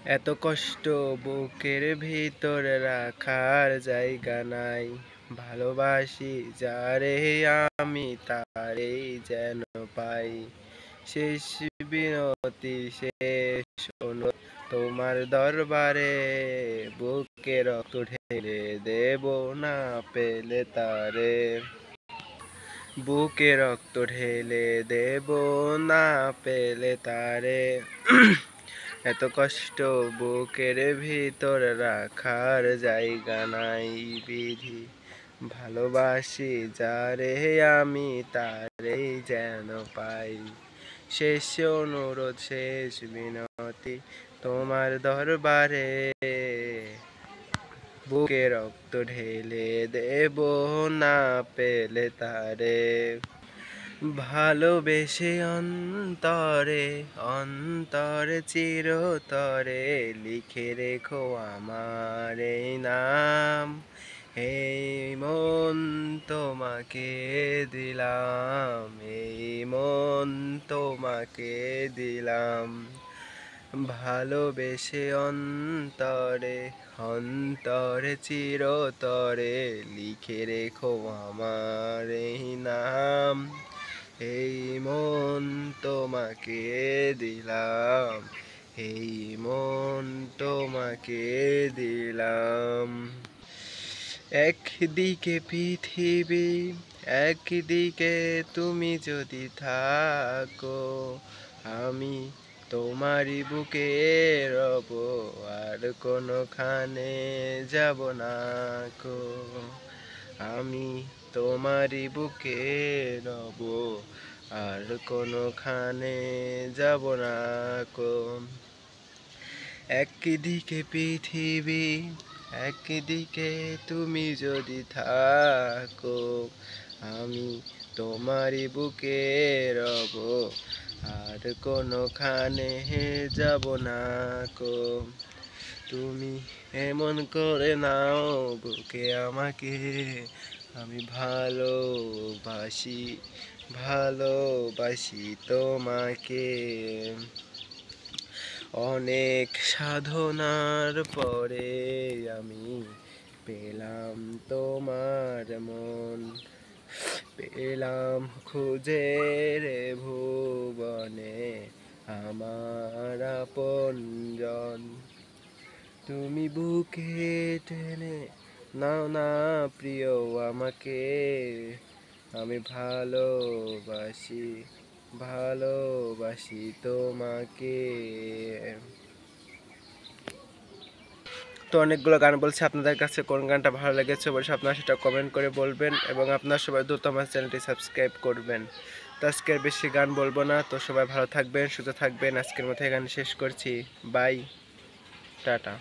এত কষ্ট বুকের ভিতরে রাখার জায়গা নাই। ভালোবাসি যারে আমি তারেই যেন পাই। শেষ বিনতি, শেষ অনুরোধ তোমার দরবারে, বুকে রক্ত ঢেলে দেব না পেলে তারে। বুকে রক্ত ঢেলে দেব না পেলে তারে। এত কষ্ট বুকের ভিতর রাখার জায়গা নাই বিধি। ভালোবাসি যারে আমি তারেই যেন পাই। শেষ অনুরোধ, শেষ বিনতি তোমার দরবারে, বুকে রক্ত ঢেলে দেব না পেলে তারে। ভালোবেসে অন্তরে অন্তরে চিরতরে লিখে রেখো আমার এই নাম। এই মন তোমাকে দিলাম, এই মন তোমাকে দিলাম। ভালোবেসে অন্তরে অন্তরে চিরতরে লিখে রেখো আমার এই নাম। এই মন তোমাকে দিলাম, এই মন তোমাকে দিলাম। একদিকে পৃথিবী, একদিকে তুমি যদি থাকো, আমি তোমারই বুকে রব, আর কোনোখানে যাব না কো। আমি তোমারই বুকে রব, আর কোনোখানে যাব না কো। একদিকে পৃথিবী, একদিকে তুমি যদি থাকো, আমি তোমারই বুকে রব, আর কোনোখানে যাব না কো। তুমি এমন করে নাও বুকে আমাকে, আমি ভালোবাসি ভালোবাসি তোমাকে। অনেক সাধনার পরে আমি পেলাম তোমার মন, পেলাম খুঁজে রে ভুবনে আমার আপনজন। তুমি বুকে টেনে নাও না প্রিয় আমাকে, আমি ভালোবাসি ভালোবাসি তোমাকে। তো অনেকগুলো গান বলছি, আপনাদের কাছে কোন গানটা ভালো লেগেছে অবশ্যই আপনারা সেটা কমেন্ট করে বলবেন, এবং আপনারা সবাই দ্রুত আমার চ্যানেলটি সাবস্ক্রাইব করবেন। তো আজকের বেশি গান বলবো না, তো সবাই ভালো থাকবেন, সুস্থ থাকবেন। আজকের মতো এখানে শেষ করছি। Bye, tata.